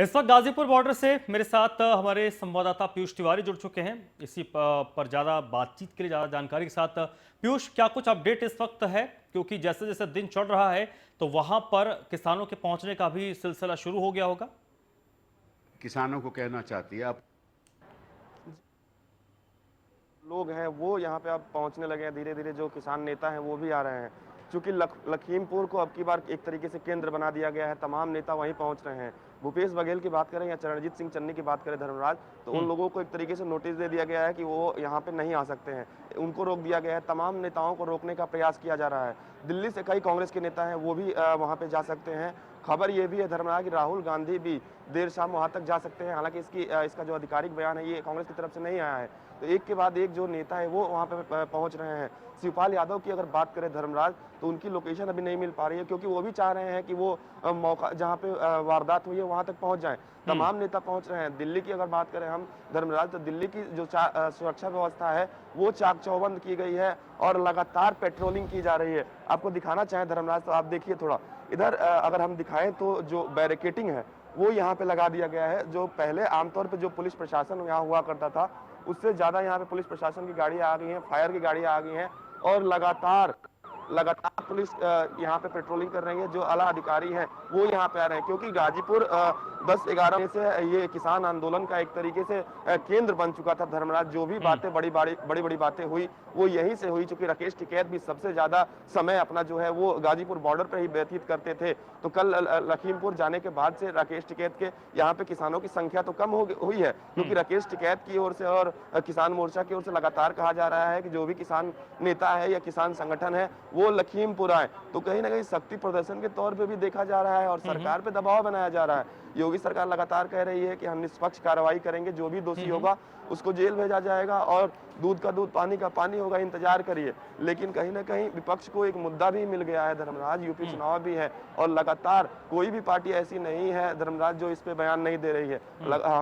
इस वक्त गाजीपुर बॉर्डर से मेरे साथ हमारे संवाददाता पीयूष तिवारी जुड़ चुके हैं। इसी पर ज़्यादा बातचीत के लिए, ज़्यादा जानकारी के साथ पीयूष, क्या कुछ अपडेट इस वक्त है? क्योंकि जैसे जैसे दिन चढ़ रहा है तो वहां पर किसानों के पहुंचने का भी सिलसिला शुरू हो गया होगा। किसानों को कहना चाहती है आप? लोग हैं वो यहाँ पे अब पहुँचने लगे हैं धीरे धीरे। जो किसान नेता हैं वो भी आ रहे हैं, क्योंकि लखीमपुर को अब की बार एक तरीके से केंद्र बना दिया गया है। तमाम नेता वहीं पहुँच रहे हैं। भूपेश बघेल की बात करें या चरणजीत सिंह चन्नी की बात करें धर्मराज, तो उन लोगों को एक तरीके से नोटिस दे दिया गया है कि वो यहाँ पे नहीं आ सकते हैं। उनको रोक दिया गया है। तमाम नेताओं को रोकने का प्रयास किया जा रहा है। दिल्ली से कई कांग्रेस के नेता हैं वो भी वहाँ पे जा सकते हैं। खबर ये भी है धर्मराज कि राहुल गांधी भी देर शाम वहाँ तक जा सकते हैं। हालांकि इसका जो आधिकारिक बयान है ये कांग्रेस की तरफ से नहीं आया है। तो एक के बाद एक जो नेता है वो वहाँ पे पहुँच रहे हैं। शिवपाल यादव की अगर बात करें धर्मराज, तो उनकी लोकेशन अभी नहीं मिल पा रही है, क्योंकि वो भी चाह रहे हैं कि वो मौका जहाँ पे वारदात हुई है वहाँ तक पहुँच जाएं। तमाम नेता पहुँच रहे हैं। दिल्ली की अगर बात करें हम धर्मराज, तो दिल्ली की जो सुरक्षा व्यवस्था है वो चाक चौबंद की गई है और लगातार पेट्रोलिंग की जा रही है। आपको दिखाना चाहें धर्मराज तो आप देखिए थोड़ा इधर, अगर हम दिखाएं तो जो बैरिकेटिंग है वो यहाँ पे लगा दिया गया है। जो पहले आमतौर पे जो पुलिस प्रशासन यहाँ हुआ करता था, उससे ज्यादा यहाँ पे पुलिस प्रशासन की गाड़ियां आ गई हैं, फायर की गाड़ियां आ गई हैं और लगातार पुलिस यहाँ पे पेट्रोलिंग कर रही है। जो आला अधिकारी हैं वो यहाँ पे आ रहे हैं, क्योंकि गाजीपुर 10-11 से ये किसान आंदोलन का एक तरीके से केंद्र बन चुका था धर्मराज। जो भी बातें बड़ी बड़ी बातें हुई वो यहीं से हुई, चूंकि राकेश टिकैत भी सबसे ज्यादा समय अपना जो है वो गाजीपुर बॉर्डर पर ही व्यतीत करते थे। तो कल लखीमपुर जाने के बाद से राकेश टिकैत के यहाँ पे किसानों की संख्या तो कम हुई है, क्योंकि राकेश टिकैत की ओर से और किसान मोर्चा की ओर से लगातार कहा जा रहा है कि जो भी किसान नेता है या किसान संगठन है वो लखीमपुर आए। तो कहीं ना कहीं शक्ति प्रदर्शन के तौर पे भी देखा जा रहा है और सरकार पे दबाव बनाया जा रहा है। योगी सरकार लगातार कह रही है कि हम निष्पक्ष कार्रवाई करेंगे, जो भी दोषी होगा उसको जेल भेजा जाएगा और दूध का दूध पानी का पानी होगा, इंतजार करिए। लेकिन कहीं ना कहीं विपक्ष को एक मुद्दा भी मिल गया है धर्मराज, यूपी चुनाव भी है और लगातार कोई भी पार्टी ऐसी नहीं है धर्मराज जो इस पे बयान नहीं दे रही है।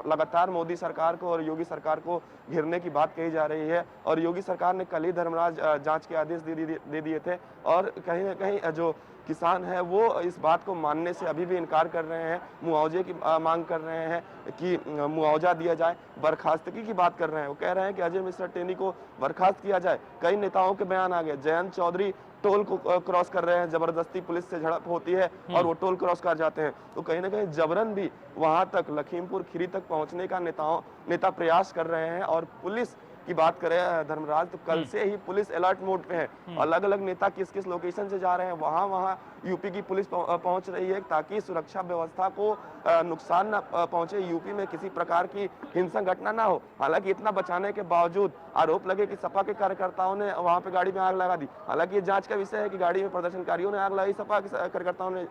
लगातार मोदी सरकार को और योगी सरकार को घेरने की बात कही जा रही है और योगी सरकार ने कल ही धर्मराज जांच के आदेश दे दिए थे और कहीं ना कहीं जो किसान है वो इस बात को मानने से अभी भी इनकार कर रहे हैं। मुआवजे की मांग कर रहे हैं कि मुआवजा दिया जाए। बर्खास्तगी की बात कर रहे हैं, वो कह रहे हैं कि अजय मिश्रा टेनी को बर्खास्त किया जाए। कई नेताओं के बयान आ गए। जयंत चौधरी टोल को क्रॉस कर रहे हैं, जबरदस्ती पुलिस से झड़प होती है और वो टोल क्रॉस कर जाते हैं। तो कहीं ना कहीं जबरन भी वहां तक लखीमपुर खीरी तक पहुंचने का नेता प्रयास कर रहे हैं। और पुलिस की बात करें धर्मराज, तो कल से ही पुलिस अलर्ट मोड पे है। अलग अलग नेता किस किस लोकेशन से जा रहे हैं वहां यूपी की पुलिस पहुंच रही है, ताकि सुरक्षा व्यवस्था को नुकसान न पहुंचे, यूपी में किसी प्रकार की हिंसक घटना ना हो। हालांकि इतना बचाने के बावजूद आरोप लगे कि सपा के कार्यकर्ताओं ने वहां पे गाड़ी में आग लगा दी। हालांकि ये जांच का विषय है कि गाड़ी में प्रदर्शनकारियों ने आग लगाई, सपा के कार्यकर्ताओं ने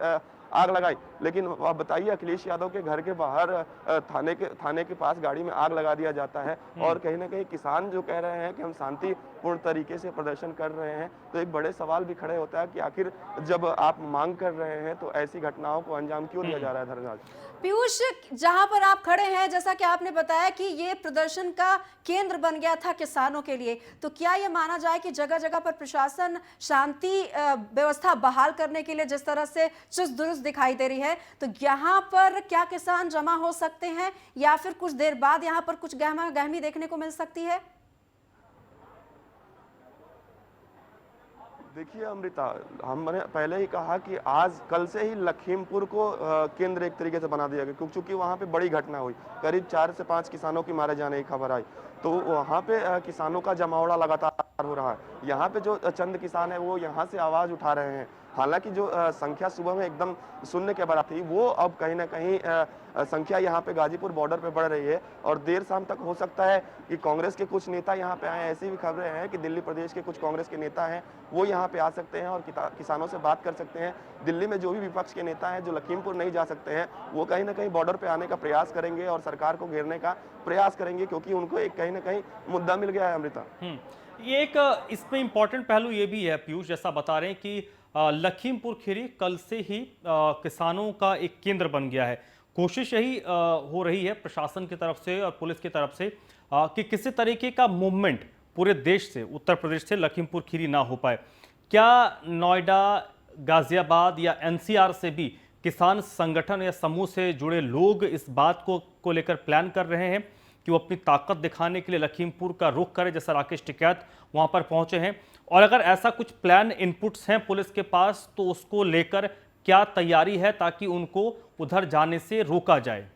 आग लगाई। लेकिन आप बताइए, अखिलेश यादव के घर के बाहर थाने के पास गाड़ी में आग लगा दिया जाता है और कहीं ना कहीं किसान जो कह रहे हैं कि हम शांतिपूर्ण तरीके से प्रदर्शन कर रहे हैं, तो एक बड़े सवाल भी खड़े होता है कि आखिर जब आप मांग कर रहे हैं तो ऐसी घटनाओं को अंजाम क्यों दिया जा रहा है धर्मराज? पीयूष, जहां पर आप खड़े हैं, जैसा कि आपने बताया कि ये प्रदर्शन का केंद्र बन गया था किसानों के लिए, तो क्या ये माना जाए कि जगह जगह पर प्रशासन शांति व्यवस्था बहाल करने के लिए जिस तरह से चुस्त दुरुस्त दिखाई दे रही है, तो यहाँ पर क्या किसान जमा हो सकते हैं या फिर कुछ देर बाद यहाँ पर कुछ गहमा गहमी देखने को मिल सकती है? देखिए अमृता, हमने पहले ही कहा कि आज कल से ही लखीमपुर को केंद्र एक तरीके से बना दिया गया, क्योंकि वहाँ पे बड़ी घटना हुई। करीब 4 से 5 किसानों की मारे जाने की खबर आई, तो वहाँ पे किसानों का जमावड़ा लगातार हो रहा है। यहाँ पे जो चंद किसान है वो यहाँ से आवाज उठा रहे हैं। हालांकि जो संख्या सुबह में एकदम शून्य के बराबर थी, वो अब कहीं ना कहीं संख्या यहाँ पे गाजीपुर बॉर्डर पे बढ़ रही है और देर शाम तक हो सकता है कि कांग्रेस के कुछ नेता यहाँ पे आए। ऐसी भी खबरें हैं कि दिल्ली प्रदेश के कुछ कांग्रेस के नेता हैं वो यहाँ पे आ सकते हैं और किसानों से बात कर सकते हैं। दिल्ली में जो भी विपक्ष के नेता हैं जो लखीमपुर नहीं जा सकते हैं, वो कहीं ना कहीं बॉर्डर पे आने का प्रयास करेंगे और सरकार को घेरने का प्रयास करेंगे, क्योंकि उनको एक कहीं ना कहीं मुद्दा मिल गया है अमृता। ये एक इसमें इंपॉर्टेंट पहलू ये भी है पीयूष, जैसा बता रहे हैं कि लखीमपुर खीरी कल से ही किसानों का एक केंद्र बन गया है। कोशिश यही हो रही है प्रशासन की तरफ से और पुलिस की तरफ से कि किसी तरीके का मूवमेंट पूरे देश से, उत्तर प्रदेश से लखीमपुर खीरी ना हो पाए। क्या नोएडा, गाजियाबाद या एनसीआर से भी किसान संगठन या समूह से जुड़े लोग इस बात को लेकर प्लान कर रहे हैं कि वो अपनी ताकत दिखाने के लिए लखीमपुर का रुख करें, जैसा राकेश टिकैत वहां पर पहुंचे हैं। और अगर ऐसा कुछ प्लान इनपुट्स हैं पुलिस के पास तो उसको लेकर क्या तैयारी है ताकि उनको उधर जाने से रोका जाए?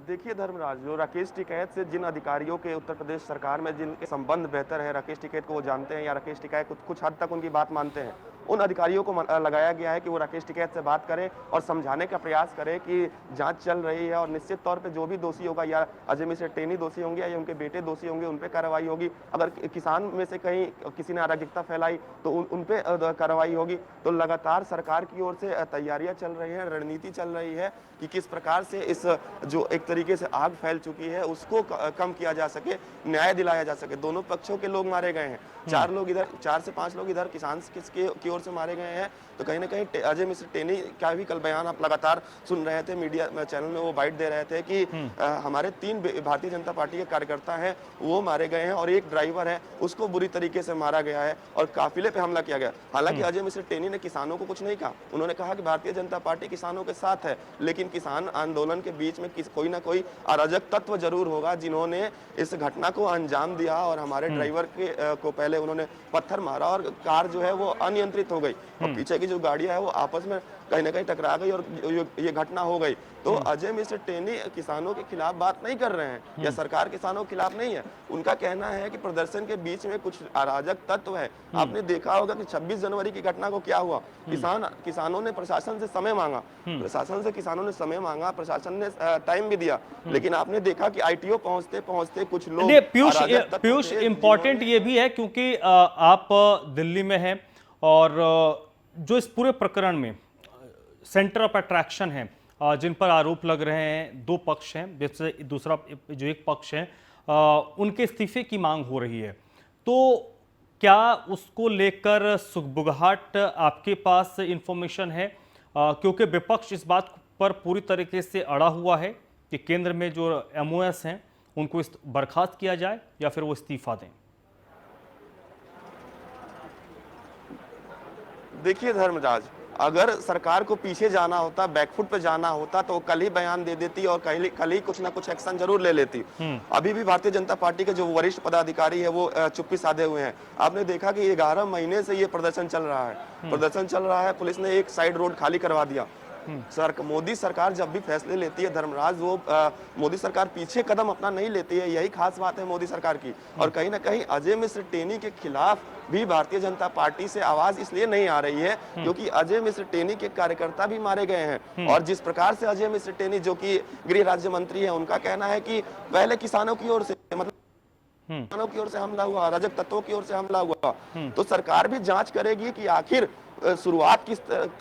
देखिए धर्मराज, जो राकेश टिकैत से जिन अधिकारियों के उत्तर प्रदेश सरकार में जिनके संबंध बेहतर है, राकेश टिकैत को वो जानते हैं या राकेश टिकैत कुछ हद तक उनकी बात मानते हैं, उन अधिकारियों को लगाया गया है कि वो राकेश टिकैत से बात करें और समझाने का प्रयास करें कि जांच चल रही है और निश्चित तौर पे जो भी दोषी होगा, या अजय मिश्र टेनी दोषी होंगे या उनके बेटे दोषी होंगे, उन पे कार्रवाई होगी। अगर किसान में से कहीं किसी ने अराजकता फैलाई तो उन पे कार्रवाई होगी। तो लगातार सरकार की ओर से तैयारियां चल रही हैं, रणनीति चल रही है कि किस प्रकार से इस जो एक तरीके से आग फैल चुकी है उसको कम किया जा सके, न्याय दिलाया जा सके। दोनों पक्षों के लोग मारे गए हैं, 4 से 5 लोग इधर किसान की ओर से मारे गए हैं। तो कहीं ना कहीं अजय मिश्र टेनी का भी कल बयान आप लगातार सुन रहे थे, मीडिया चैनल में वो बाइट दे रहे थे कि हमारे 3 भारतीय जनता पार्टी के कार्यकर्ता हैं वो मारे गए हैं और एक ड्राइवर है उसको बुरी तरीके से मारा गया है और काफिले पे हमला किया गया। हालांकि अजय मिश्र टेनी ने किसानों को कुछ नहीं कहा, उन्होंने कहा कि भारतीय जनता पार्टी किसानों के साथ है, लेकिन किसान आंदोलन के बीच में कोई ना कोई अराजक तत्व जरूर होगा जिन्होंने इस घटना को अंजाम दिया और हमारे ड्राइवर को पहले उन्होंने पत्थर मारा और कार जो है वो अनियंत्रित हो गई और पीछे की जो गाड़ियां है वो आपस में कहीं ना कहीं टकरा गई और ये घटना हो गई। तो अजय मिश्र टेनी किसानों के खिलाफ बात नहीं कर रहे हैं या सरकार किसानों के खिलाफ नहीं है। उनका कहना है कि प्रदर्शन के बीच में कुछ अराजक तत्व है। आपने देखा होगा कि 26 जनवरी की घटना को क्या हुआ, किसानों ने प्रशासन से समय मांगा, किसानों ने समय मांगा, प्रशासन ने टाइम भी दिया, लेकिन आपने देखा कि आईटीओ पहुंचते पहुंचते कुछ लोग पीयूष इंपॉर्टेंट ये भी है क्योंकि आप दिल्ली में हैं और जो इस पूरे प्रकरण में सेंटर ऑफ अट्रैक्शन है, जिन पर आरोप लग रहे हैं, 2 पक्ष हैं, जैसे दूसरा जो एक पक्ष है उनके इस्तीफे की मांग हो रही है, तो क्या उसको लेकर सुगबुगाहट आपके पास इंफॉर्मेशन है? क्योंकि विपक्ष इस बात पर पूरी तरीके से अड़ा हुआ है कि केंद्र में जो MOS हैं उनको बर्खास्त किया जाए या फिर वो इस्तीफा दें। देखिए धर्मराज, अगर सरकार को पीछे जाना होता, बैकफुट पे जाना होता तो कल ही बयान दे देती और कल ही कुछ ना कुछ एक्शन जरूर ले लेती। अभी भी भारतीय जनता पार्टी के जो वरिष्ठ पदाधिकारी है वो चुप्पी साधे हुए हैं। आपने देखा कि 11 महीने से ये प्रदर्शन चल रहा है, पुलिस ने एक साइड रोड खाली करवा दिया। मोदी सरकार जब भी फैसले लेती है धर्मराज, वो मोदी सरकार पीछे कदम अपना नहीं लेती है, यही खास बात है मोदी सरकार की। और कहीं ना कहीं अजय मिश्र टेनी के खिलाफ भी भारतीय जनता पार्टी से आवाज इसलिए नहीं आ रही है क्योंकि अजय मिश्र टेनी के कार्यकर्ता भी मारे गए हैं। और जिस प्रकार से अजय मिश्र टेनी जो कि गृह राज्य मंत्री है, उनका कहना है कि पहले किसानों की ओर से, मतलब किसानों की ओर से हमला हुआ, राजक तत्वों की ओर से हमला हुआ, तो सरकार भी जांच करेगी कि आखिर शुरुआत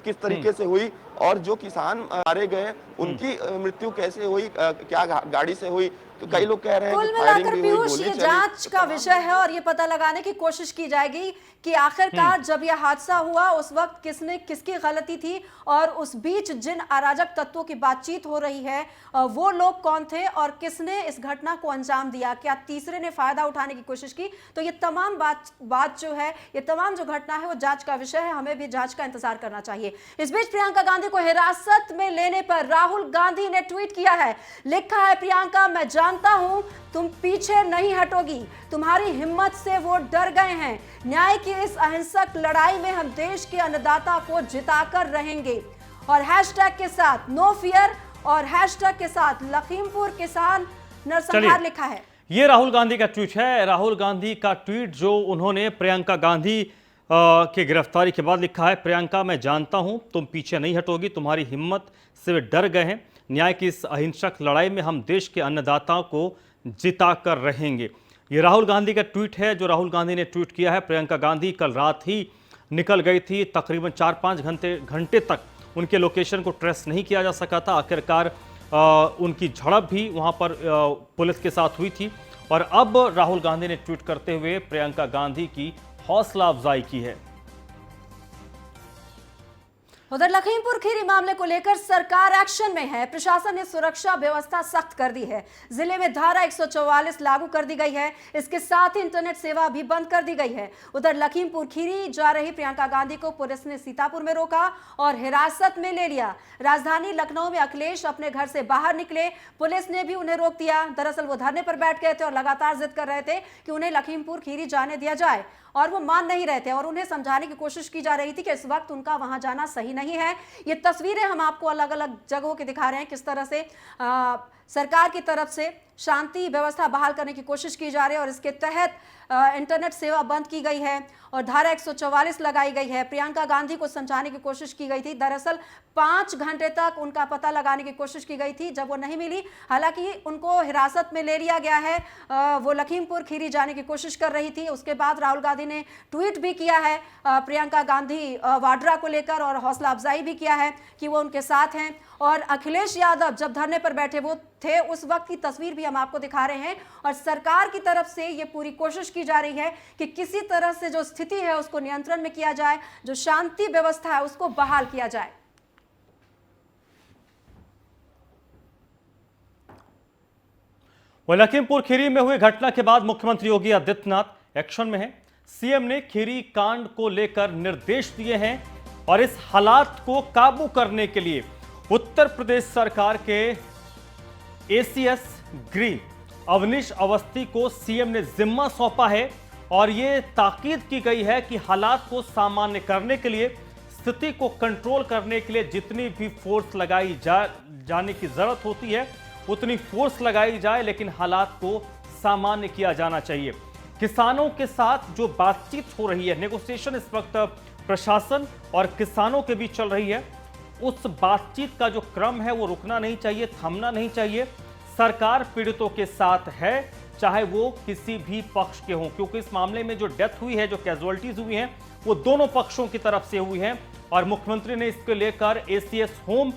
किस तरीके से हुई और जो किसान मारे गए उनकी मृत्यु कैसे हुई, क्या गाड़ी से हुई। तो कई लोग कह रहे हैं कुल मिलाकर पीयूष ये जांच का विषय है और ये पता लगाने की कोशिश की जाएगी कि आखिरकार जब यह हादसा हुआ उस वक्त किसकी गलती थी और उस बीच जिन अराजक तत्वों की बातचीत हो रही है वो लोग कौन थे और किसने इस घटना को अंजाम दिया, क्या तीसरे ने फायदा उठाने की कोशिश की। तो ये तमाम बात जो है, ये तमाम जो घटना है वो जांच का विषय है, हमें भी जांच का इंतजार करना चाहिए। इस बीच प्रियंका गांधी को हिरासत में लेने पर राहुल गांधी ने ट्वीट किया है, लिखा है, प्रियंका मैं जानता हूं तुम पीछे नहीं हटोगी, तुम्हारी हिम्मत से वो डर गए हैं, न्याय की इस अहिंसक लड़ाई में हम देश के अन्नदाता को जिताकर रहेंगे। और हैशटैग के साथ नो फियर और हैशटैग के साथ लखीमपुर किसान नरसंहार लिखा है। ये राहुल गांधी का ट्वीट है, राहुल गांधी का ट्वीट जो उन्होंने प्रियंका गांधी की गिरफ्तारी के बाद लिखा है, प्रियंका मैं जानता हूं तुम पीछे नहीं हटोगी, तुम्हारी हिम्मत से वे डर गए हैं, न्याय की इस अहिंसक लड़ाई में हम देश के अन्नदाताओं को जिता कर रहेंगे। ये राहुल गांधी का ट्वीट है जो राहुल गांधी ने ट्वीट किया है। प्रियंका गांधी कल रात ही निकल गई थी, तकरीबन 4-5 घंटे तक उनके लोकेशन को ट्रेस नहीं किया जा सका था। आखिरकार उनकी झड़प भी वहां पर पुलिस के साथ हुई थी और अब राहुल गांधी ने ट्वीट करते हुए प्रियंका गांधी की हौसला अफजाई की है। उधर लखीमपुर खीरी मामले को लेकर सरकार एक्शन में है। प्रशासन ने सुरक्षा व्यवस्था सख्त कर दी है। जिले में धारा 144 लागू कर दी गई है। इसके साथ ही इंटरनेट सेवा भी बंद कर दी गई है। उधर लखीमपुर खीरी जा रही प्रियंका गांधी को पुलिस ने सीतापुर में रोका और हिरासत में ले लिया। राजधानी लखनऊ में अखिलेश अपने घर से बाहर निकले, पुलिस ने भी उन्हें रोक दिया। दरअसल वो धरने पर बैठ गए थे और लगातार जिद कर रहे थे कि उन्हें लखीमपुर खीरी जाने दिया जाए, और वो मान नहीं रहे थे और उन्हें समझाने की कोशिश की जा रही थी कि इस वक्त उनका वहां जाना सही नहीं है। ये तस्वीरें हम आपको अलग अलग जगहों की दिखा रहे हैं, किस तरह से सरकार की तरफ से शांति व्यवस्था बहाल करने की कोशिश की जा रही है और इसके तहत इंटरनेट सेवा बंद की गई है और धारा 144 लगाई गई है। प्रियंका गांधी को समझाने की कोशिश की गई थी। दरअसल 5 घंटे तक उनका पता लगाने की कोशिश की गई थी, जब वो नहीं मिली। हालांकि उनको हिरासत में ले लिया गया है। वो लखीमपुर खीरी जाने की कोशिश कर रही थी। उसके बाद राहुल गांधी ने ट्वीट भी किया है प्रियंका गांधी वाड्रा को लेकर और हौसला अफजाई भी किया है कि वो उनके साथ हैं। और अखिलेश यादव जब धरने पर बैठे वो थे, उस वक्त की तस्वीर भी हम आपको दिखा रहे हैं। और सरकार की तरफ से ये पूरी कोशिश की जा रही है कि किसी तरह से जो स्थिति है उसको नियंत्रण में किया जाए, जो शांति व्यवस्था है उसको बहाल किया जाए। लखीमपुर खीरी में हुई घटना के बाद मुख्यमंत्री योगी आदित्यनाथ एक्शन में हैं। सीएम ने खीरी कांड को लेकर निर्देश दिए हैं और इस हालात को काबू करने के लिए उत्तर प्रदेश सरकार के एसीएस ग्रीन अवनीश अवस्थी को सीएम ने जिम्मा सौंपा है और ये ताकीद की गई है कि हालात को सामान्य करने के लिए, स्थिति को कंट्रोल करने के लिए जितनी भी फोर्स लगाई जाने की जरूरत होती है उतनी फोर्स लगाई जाए, लेकिन हालात को सामान्य किया जाना चाहिए। किसानों के साथ जो बातचीत हो रही है, नेगोशिएशन इस वक्त प्रशासन और किसानों के बीच चल रही है, उस बातचीत का जो क्रम है वो रुकना नहीं चाहिए, थमना नहीं चाहिए। सरकार पीड़ितों के साथ है, चाहे वो किसी भी पक्ष के हों, क्योंकि इस मामले में जो डेथ हुई है, जो कैजुअलिटीज हुई हैं, वो दोनों पक्षों की तरफ से हुई हैं और मुख्यमंत्री ने इसको लेकर एसीएस होम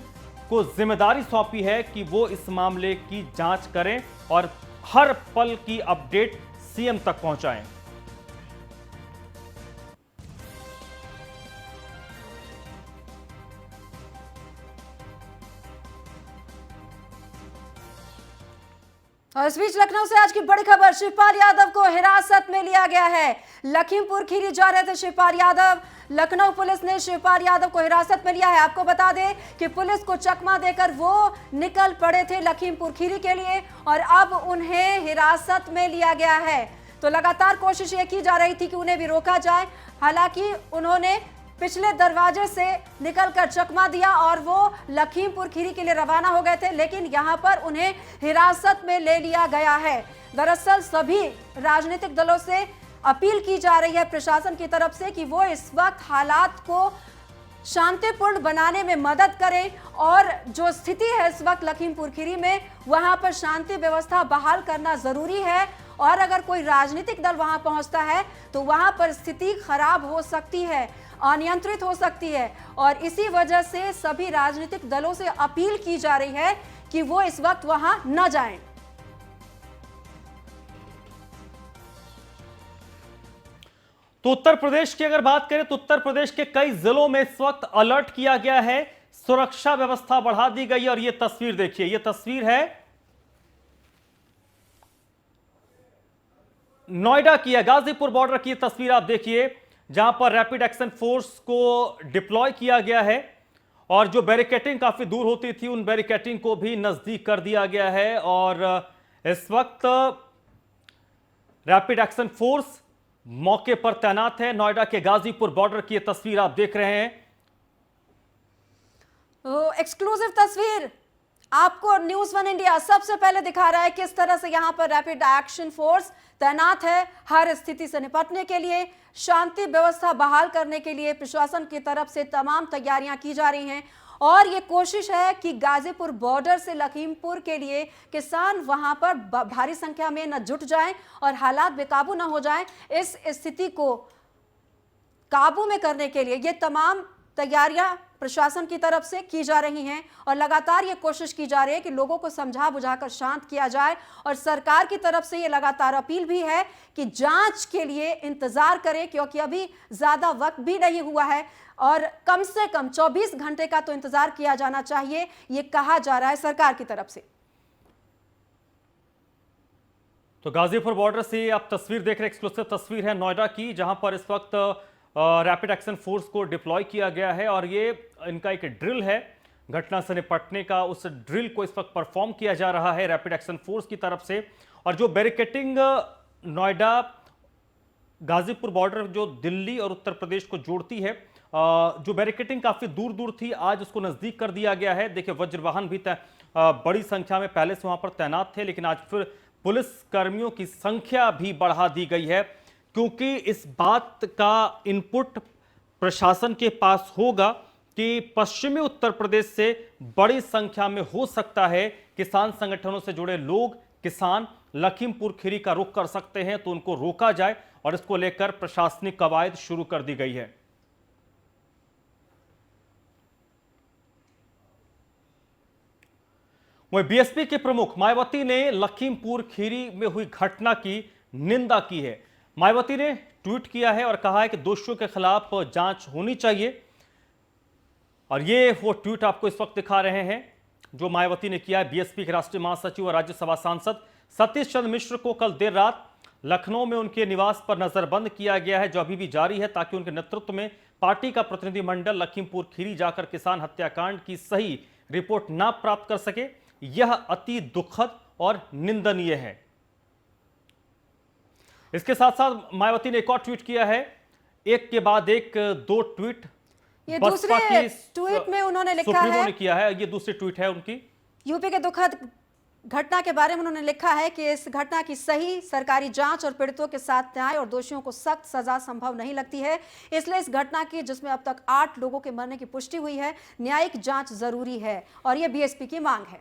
को जिम्मेदारी सौंपी है कि वो इस मामले की जांच करें और हर पल की अपडेट सीएम तक पहुंचाएं। और इस बीच लखनऊ से आज की बड़ी खबर, शिवपाल यादव को हिरासत में लिया गया है। लखीमपुर खीरी जा रहे थे शिवपाल यादव। लखनऊ पुलिस ने शिवपाल यादव को हिरासत में लिया है। आपको बता दें कि पुलिस को चकमा देकर वो निकल पड़े थे लखीमपुर खीरी के लिए और अब उन्हें हिरासत में लिया गया है। तो लगातार कोशिश ये की जा रही थी कि उन्हें भी रोका जाए। हालांकि उन्होंने पिछले दरवाजे से निकलकर चकमा दिया और वो लखीमपुर खीरी के लिए रवाना हो गए थे, लेकिन यहां पर उन्हें हिरासत में ले लिया गया है। दरअसल सभी राजनीतिक दलों से अपील की जा रही है प्रशासन की तरफ से कि वो इस वक्त हालात को शांतिपूर्ण बनाने में मदद करें और जो स्थिति है इस वक्त लखीमपुर खीरी में, वहां पर शांति व्यवस्था बहाल करना जरूरी है। और अगर कोई राजनीतिक दल वहां पहुंचता है तो वहां पर स्थिति खराब हो सकती है, अनियंत्रित हो सकती है। और इसी वजह से सभी राजनीतिक दलों से अपील की जा रही है कि वो इस वक्त वहां न जाएं। तो उत्तर प्रदेश की अगर बात करें तो उत्तर प्रदेश के कई जिलों में इस वक्त अलर्ट किया गया है, सुरक्षा व्यवस्था बढ़ा दी गई है। और यह तस्वीर देखिए, यह तस्वीर है नोएडा की है, गाजीपुर बॉर्डर की तस्वीर आप देखिए, जहां पर रैपिड एक्शन फोर्स को डिप्लॉय किया गया है और जो बैरिकेटिंग काफी दूर होती थी उन बैरिकेटिंग को भी नजदीक कर दिया गया है। और इस वक्त रैपिड एक्शन फोर्स मौके पर तैनात है। नोएडा के गाजीपुर बॉर्डर की यह तस्वीर आप देख रहे हैं। एक्सक्लूसिव तस्वीर आपको न्यूज़ 1 इंडिया सबसे पहले दिखा रहा है किस तरह से यहां पर रैपिड एक्शन फोर्स तैनात है हर स्थिति से निपटने के लिए, शांति व्यवस्था बहाल करने के लिए प्रशासन की तरफ से तमाम तैयारियां की जा रही हैं। और ये कोशिश है कि गाजीपुर बॉर्डर से लखीमपुर के लिए किसान वहां पर भारी संख्या में न जुट जाएं और हालात बेकाबू न हो जाएं। इस स्थिति को काबू में करने के लिए ये तमाम तैयारियां प्रशासन की तरफ से की जा रही हैं और लगातार ये कोशिश की जा रही है कि लोगों को समझा बुझाकर शांत किया जाए। और सरकार की तरफ से ये लगातार अपील भी है कि जांच के लिए इंतजार करें, क्योंकि अभी ज्यादा वक्त भी नहीं हुआ है और कम से कम 24 घंटे का तो इंतजार किया जाना चाहिए, ये कहा जा रहा है सरकार की तरफ से। तो गाजीपुर बॉर्डर से आप तस्वीर देख रहे हैं, एक्सक्लूसिव तस्वीर है नोएडा की, जहां पर इस वक्त रैपिड एक्शन फोर्स को डिप्लॉय किया गया है और ये इनका एक ड्रिल है घटना से निपटने का। उस ड्रिल को इस वक्त परफॉर्म किया जा रहा है रैपिड एक्शन फोर्स की तरफ से। और जो बैरिकेटिंग नोएडा गाजीपुर बॉर्डर जो दिल्ली और उत्तर प्रदेश को जोड़ती है, जो बैरिकेटिंग काफी दूर दूर थी, आज उसको नजदीक कर दिया गया है। देखिए वज्र वाहन भी बड़ी संख्या में पहले से वहां पर तैनात थे, लेकिन आज फिर पुलिस कर्मियों की संख्या भी बढ़ा दी गई है, क्योंकि इस बात का इनपुट प्रशासन के पास होगा कि पश्चिमी उत्तर प्रदेश से बड़ी संख्या में हो सकता है किसान संगठनों से जुड़े लोग, किसान लखीमपुर खीरी का रुख कर सकते हैं, तो उनको रोका जाए और इसको लेकर प्रशासनिक कवायद शुरू कर दी गई है। वहीं बीएसपी के प्रमुख मायावती ने लखीमपुर खीरी में हुई घटना की निंदा की है। मायावती ने ट्वीट किया है और कहा है कि दोषियों के खिलाफ जांच होनी चाहिए। और ये वो ट्वीट आपको इस वक्त दिखा रहे हैं जो मायावती ने किया है। बीएसपी के राष्ट्रीय महासचिव और राज्यसभा सांसद सतीश चंद्र मिश्र को कल देर रात लखनऊ में उनके निवास पर नजरबंद किया गया है, जो अभी भी जारी है, ताकि उनके नेतृत्व में पार्टी का प्रतिनिधिमंडल लखीमपुर खीरी जाकर किसान हत्याकांड की सही रिपोर्ट न प्राप्त कर सके। यह अति दुखद और निंदनीय है। इसके साथ साथ मायावती ने एक और ट्वीट किया है, एक के बाद एक दो ट्वीट। ये दूसरे ट्वीट में उन्होंने लिखा है, किया है, ये दूसरी ट्वीट है उनकी। यूपी के दुखद घटना के बारे में उन्होंने लिखा है कि इस घटना की सही सरकारी जांच और पीड़ितों के साथ न्याय और दोषियों को सख्त सजा संभव नहीं लगती है। इसलिए इस घटना की, जिसमें अब तक 8 लोगों के मरने की पुष्टि हुई है, न्यायिक जांच जरूरी है और यह बीएसपी की मांग है।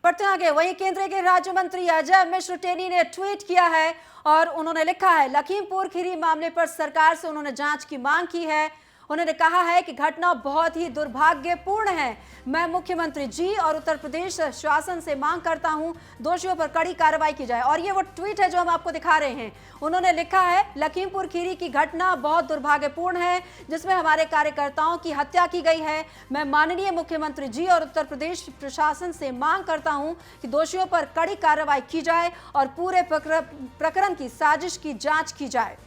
बढ़ते आगे, वहीं केंद्रीय गृह राज्य मंत्री अजय मिश्र टेनी ने ट्वीट किया है और उन्होंने लिखा है, लखीमपुर खीरी मामले पर सरकार से उन्होंने जांच की मांग की है। उन्होंने कहा है कि घटना बहुत ही दुर्भाग्यपूर्ण है। मैं मुख्यमंत्री जी और उत्तर प्रदेश शासन से मांग करता हूं, दोषियों पर कड़ी कार्रवाई की जाए। और ये वो ट्वीट है जो हम आपको दिखा रहे हैं। उन्होंने लिखा है, लखीमपुर खीरी की घटना बहुत दुर्भाग्यपूर्ण है, जिसमें हमारे कार्यकर्ताओं की हत्या की गई है। मैं माननीय मुख्यमंत्री जी और उत्तर प्रदेश प्रशासन से मांग करता हूं कि दोषियों पर कड़ी कार्रवाई की जाए और पूरे प्रकरण की साजिश की जांच की जाए।